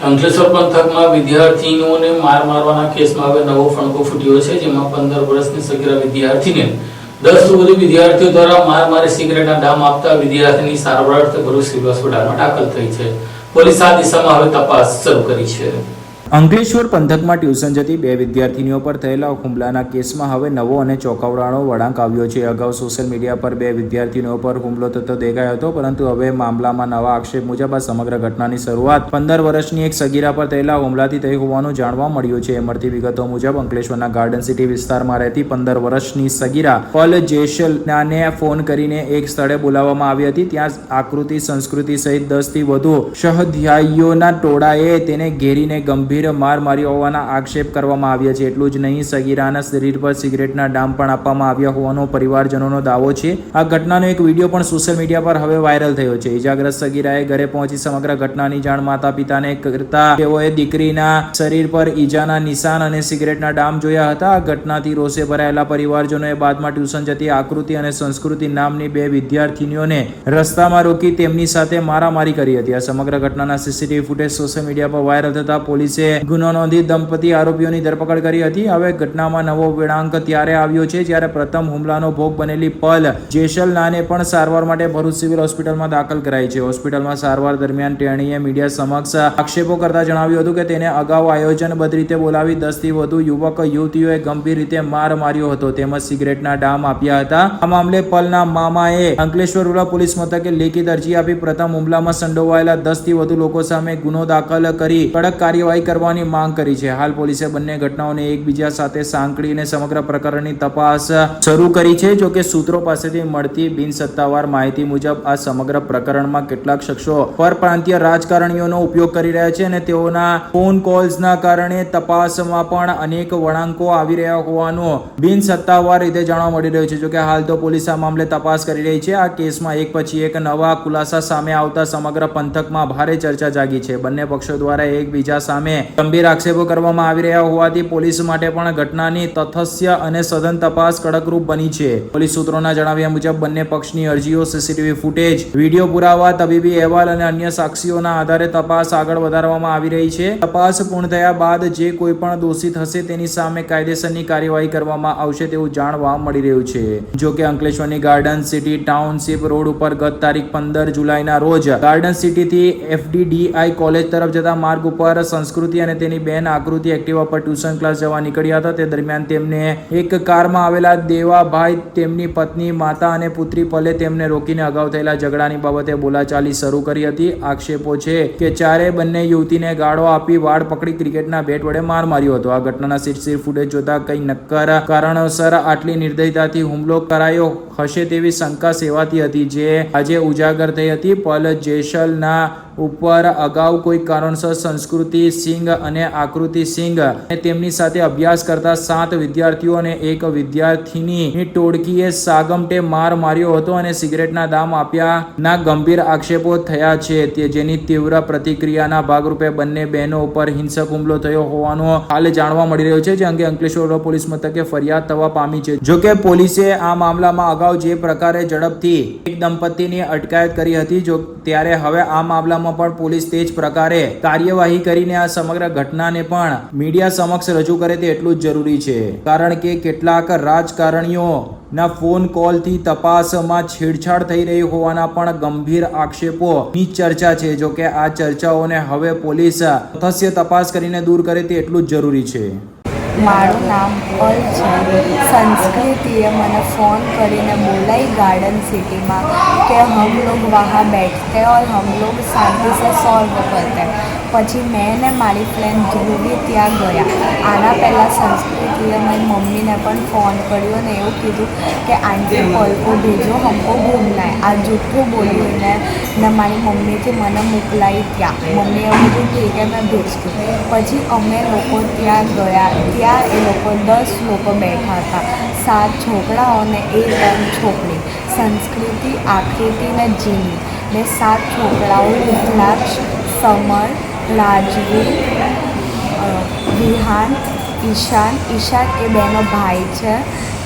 અંકલેશ્વર પંથકમાં વિદ્યાર્થીનીઓને મારવાના કેસમાં હવે નવો ફણકો ફૂટ્યો છે, જેમાં 15 વર્ષની સગીરા વિદ્યાર્થીને 10 થી વધુ વિદ્યાર્થીઓ દ્વારા મારી સિગરેટના ડામ આપતા વિદ્યાર્થીની સારવાર અર્થે ભરૂચ સિવિલ હોસ્પિટલમાં દાખલ થઈ છે. પોલીસ આ દિશામાં હવે તપાસ શરૂ કરી છે. અંકલેશ્વર પંથકમાં ટ્યુશન જતી 2 વિદ્યાર્થીનીઓ પર થયેલા હુમલાના કેસમાં હવે નવો અને ચોંકાવનારો વળાંક આવ્યો છે. અગાઉ સોશિયલ મીડિયા પર 2 વિદ્યાર્થીનીઓ પર હુમલો થતો દેખાયો હતો, પરંતુ હવે મામલામાં નવા આક્ષેપ મુજબ આ સમગ્ર ઘટનાની શરૂઆત 15 વર્ષની એક સગીરા પર થયેલા હુમલાથી થઈ હોવાનું જાણવા મળ્યું છે. મળતી વિગતો મુજબ અંકલેશ્વરના ગાર્ડન સિટી વિસ્તારમાં રહેતી 15 વર્ષની સગીરા પલ જેશલનાને ફોન કરીને એક સ્થળે બોલાવવામાં આવી હતી. ત્યાં આકૃતિ સંસ્કૃતિ સહિત 10 થી વધુ સહધ્યાયીઓના ટોળાએ તેને ઘેરીને ગંભીર માર માર્યો હોવાના આક્ષેપ કરવામાં આવ્યા છે. એટલું જ નહીં, સગીરાના શરીર પર સિગરેટના ડામ પણ આપવામાં આવ્યા હોવાનો પરિવારજનોનો દાવો છે. આ ઘટનાનો એક વિડીયો પણ સોશિયલ મીડિયા પર હવે વાયરલ થયો છે. ઇજાગ્રસ્ત સગીરાએ ઘરે પહોંચી સમગ્ર ઘટનાની જાણ માતા પિતાને કરતા તેઓએ દીકરીના શરીર પર ઈજાના નિશાન અને સિગરેટના ડામ જોયા હતા. આ ઘટનાથી રોષે ભરાયેલા પરિવારજનોએ બાદમાં ટ્યુશન જતી આકૃતિ અને સંસ્કૃતિ નામની 2 વિદ્યાર્થીનીઓને રસ્તામાં રોકી તેમની સાથે મારામારી કરી હતી. આ સમગ્ર ઘટનાના સીસીટીવી ફૂટેજ સોશિયલ મીડિયા પર વાયરલ થતા પોલીસે ગુનો નોંધી દંપતી આરોપીઓની ધરપકડ કરી હતી. હવે ઘટનામાં નવો વળાંક ત્યારે આવ્યો છે જ્યારે પ્રથમ હુમલાનો ભોગ બનેલી પલ જેશલનાને પણ સારવાર માટે ભરૂચ સિવિલ હોસ્પિટલમાં દાખલ કરાઈ છે. હોસ્પિટલમાં સારવાર દરમિયાન તેણીએ મીડિયા સમક્ષ આક્ષેપો કરતા જણાવ્યું હતું કે તેને અગાઉ આયોજનબદ્ધ રીતે બોલાવી 10 થી વધુ યુવક યુવતીઓએ ગંભીર રીતે માર માર્યો હતો તેમજ સિગરેટના ડામ આપ્યા હતા. આ મામલે પલના મામાએ અંકલેશ્વર રૂરલ પોલીસ મથકે લેખિત અરજી આપી પ્રથમ હુમલામાં સંડોવાયેલા 10 થી વધુ લોકો સામે ગુનો દાખલ કરી કડક કાર્યવાહી કરવાની માંગ કરી છે. હાલ પોલીસે બંને ઘટનાઓને એકબીજા સાથે સાંકળીને સમગ્ર પ્રકરણની તપાસ શરૂ કરી છે. જોકે સૂત્રો પાસેથી મળતી બિનસત્તાવાર માહિતી મુજબ આ સમગ્ર પ્રકરણમાં કેટલાક શખ્સો પરપ્રાંતીય રાજકારણીઓનો ઉપયોગ કરી રહ્યા છે અને તેઓના ફોન કોલ્સના કારણે તપાસમાં પણ અનેક વળાંકો આવી રહ્યા હોવાનું બિનસત્તાવાર રીતે જાણવા મળી રહ્યું છે. જોકે હાલ તો પોલીસ આ મામલે તપાસ કરી રહી છે. આ કેસમાં એક પછી એક નવા ખુલાસા સામે આવતા સમગ્ર પંથકમાં ભારે ચર્ચા જાગી છે. બંને પક્ષો દ્વારા એકબીજા સામે ગંભીર આક્ષેપો કરવામાં આવી રહ્યા હોવાથી પોલીસ માટે પણ ઘટનાની તથ્ય અને સઘન તપાસ કડકરૂપ બની છે. પોલીસ સૂત્રોના જણાવ્યા મુજબ બંને પક્ષની અરજીઓ, સીસીટીવી ફૂટેજ, વિડીયો પુરાવા, તબીબી અહેવાલ અને અન્ય સાક્ષીઓના આધારે તપાસ આગળ વધારવામાં આવી રહી છે. તપાસ પૂર્ણ થયા બાદ જે કોઈ પણ દોષિત હશે તેની સામે કાયદેસરની કાર્યવાહી કરવામાં આવશે તેવું જાણવા મળી રહ્યું છે. જો કે અંકલેશ્વરની ગાર્ડન સિટી ટાઉનશીપ રોડ ઉપર ગત તારીખ 15 જુલાઈના રોજ ગાર્ડન સિટીથી FDDI કોલેજ તરફ જતા માર્ગ ઉપર સંસ્કૃતિ અને તેની બેન આકૃતિ એક્ટિવા પર ટ્યુશન ક્લાસ જવા નીકળ્યા હતા. તે દરમિયાન તેમને એક કારમાં આવેલા દેવાભાઈ, તેમની પત્ની, માતા અને પુત્રી પલે તેમને રોકીને અગાઉ થયેલા ઝઘડાની બાબતે બોલાચાલી શરૂ કરી હતી. આક્ષેપો છે કે ચારે બંને યુવતીને ગાળો આપી વાળ પકડી ક્રિકેટના બેટ વડે માર માર્યો હતો. આ ઘટનાના સીસીટીવી ફૂટેજ જોતા કઈ નક્કર કારણોસર આટલી નિર્દયતાથી હુમલો કરાયો હશે તેવી શંકા સેવાતી હતી, જે આજે ઉજાગર થઈ હતી. પલ જેશલના ઉપર અગાઉ કોઈ કારણસર સંસ્કૃતિ સિંઘ અને આકૃતિ સિંઘ અને તેમની સાથે અભ્યાસ કરતા 7 વિદ્યાર્થીઓ અને એક વિદ્યાર્થીની ટોળકીએ સાગમટે માર માર્યો હતો અને સિગરેટના દામ આપ્યાના ગંભીર આક્ષેપો થયા છે, જેની તીવ્ર પ્રતિક્રિયાના ભાગરૂપે બંને બહેનો ઉપર હિંસક હુમલો થયો હોવાનું હાલ જાણવા મળી રહ્યું છે, જે અંગે અંકલેશ્વર પોલીસ મથકે ફરિયાદ થવા પામી છે. જોકે પોલીસે આ મામલામાં અગાઉ જે પ્રકારે ઝડપથી એક દંપતીની અટકાયત કરી હતી, ત્યારે હવે આ મામલામાં પણ પોલીસ તે જ પ્રકારે કાર્યવાહી કરીને આ સમગ્ર ઘટનાને પણ મીડિયા સમક્ષ રજૂ કરે તે એટલું જ જરૂરી છે. કારણ કે કેટલાક રાજકારણીઓના ફોન કોલથી તપાસમાં છેડછાડ થઈ રહી હોવાના પણ ગંભીર આક્ષેપોની ચર્ચા છે. જો કે આ ચર્ચાઓને હવે પોલીસ તથ્ય તપાસ કરીને દૂર કરે તે એટલું જ જરૂરી છે. મારું નામ પલ છે. સંસ્કૃતિએ મને फ़ोन કરીને बोलाई गार्डन सिटी में कि हम लोग वहाँ बैठते और हम लोग शांति से सॉल्व करते. પછી મેં ને મારી ફ્રેન્ડ ધ્રુવી ત્યાં ગયા. આના પહેલાં સંસ્કૃતિએ મારી મમ્મીને પણ ફોન કર્યો ને એવું કીધું કે આંટી પલ કો ભેજો, હમકો ઘૂમના હે. આ જૂઠું બોલ્યું ને મારી મમ્મીથી મને મોકલાઈ ત્યાં. મમ્મી એવું કીધું ઠીક હે મેં ભેજતી. પછી અમે લોકો ત્યાં ગયા. ત્યાં એ લોકો 10 લોકો બેઠા હતા, 7 છોકરાઓ ને 1 છોકરી. સંસ્કૃતિ, આકૃતિ ને જીની ને 7 છોકરાઓ રુદ્રાક્ષ, સમર, રાજવીર, વિહાન ઈશાન એ બેનો ભાઈ છે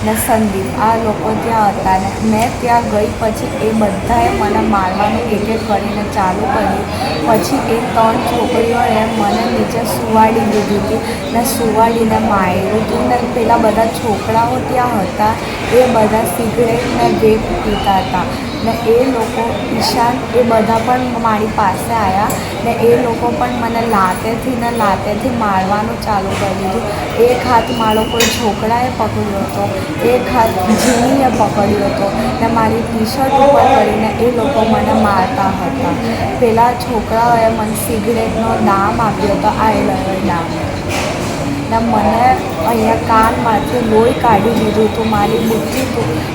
ને સંદીપ, આ લોકો ત્યાં હતા ને મેં ત્યાં ગઈ પછી એ બધાએ મને મારવાનું એક એક કરીને ચાલુ કર્યું. પછી એ 3 છોકરીઓએ મને નીચે સુવાડી દીધી હતી ને સુવાડીને માર્યું હતું ને પેલા બધા છોકરાઓ ત્યાં હતા એ બધા સિગરેટ ને વેપ પીતા હતા ને એ લોકો ઈશાન એ બધા પણ મારી પાસે આવ્યા ને એ લોકો પણ મને લાતેથી મારવાનું ચાલુ કરી દીધું. એક હાથ મારો કોઈ છોકરાએ પકડ્યો હતો, એક હાથ જીનીએ પકડ્યો હતો ને મારી ટી શર્ટ ઉપર કરીને એ લોકો મને મારતા હતા. પેલા છોકરાઓએ મને સિગરેટનો દામ આપ્યો હતો, આઈલર દામ ને મને અહીંયા કાનમાંથી લોહી કાઢી દીધું હતું. મારી બુદ્ધિ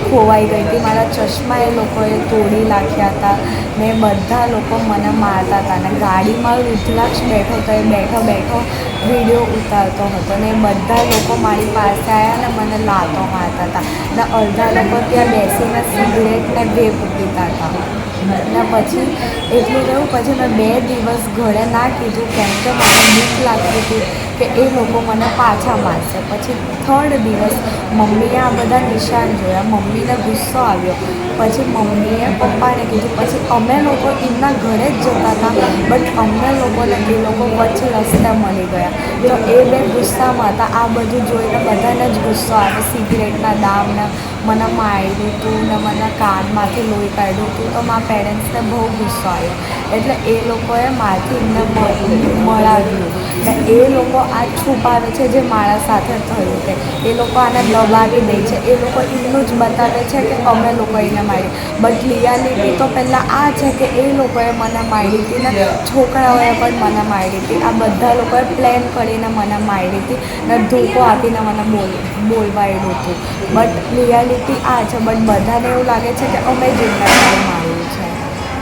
ખોવાઈ ગઈ હતી, મારા ચશ્મા એ લોકોએ તોડી નાખ્યા હતા ને બધા લોકો મને મારતા હતા ને ગાડીમાં રુદ્રાક્ષ બેઠો હતો, એ બેઠો વિડીયો ઉતારતો હતો ને બધા લોકો મારી પાસે આવ્યા ને મને લાતો મારતા હતા ને અડધા લોકો ત્યાં બેસીને સિગરેટ ને વેપ પીતા હતા ને પછી એટલું રહ્યું. પછી મેં 2 દિવસ ઘરે ના કીધું કેમ કે મને બીક લાગતી હતી કે એ લોકો મને પાછા મારશે. પછી 3rd દિવસ મમ્મીએ આ બધા નિશાન જોયા, મમ્મીને ગુસ્સો આવ્યો. પછી મમ્મીએ પપ્પાને કીધું. પછી અમે લોકો એમના ઘરે જ જતા હતા બટ અમને લોકોને એ લોકો વચ્ચે રસ્તે મળી ગયા. તો એ બે ગુસ્સામાં હતા. આ બધું જોઈને બધાને જ ગુસ્સો આવે, સિગરેટના દામને મને માર્યું હતું ને મને કાનમાંથી લોહી કાઢ્યું હતું. તો મારા પેરેન્ટ્સને બહુ ગુસ્સો આવ્યો એટલે એ લોકોએ મારાથી એમને મળાવ્યું ને એ લોકો આ છુપાવે છે જે મારા સાથે થયું તે. એ લોકો આને દબાવી દે છે, એ લોકો એમનું જ બતાવે છે કે અમે લોકો એને મારી. બટ રિયાલિટી તો પહેલાં આ છે કે એ લોકોએ મને મારી હતી ને છોકરાઓએ પણ મને મારી હતી. આ બધા લોકોએ પ્લેન કરીને મને મારી હતી ને ધોકો આપીને મને બોલવાડ્યું હતું. બટ રિયાલિટી આ છે. બટ બધાને એવું લાગે છે કે અમે જ એમને મારી.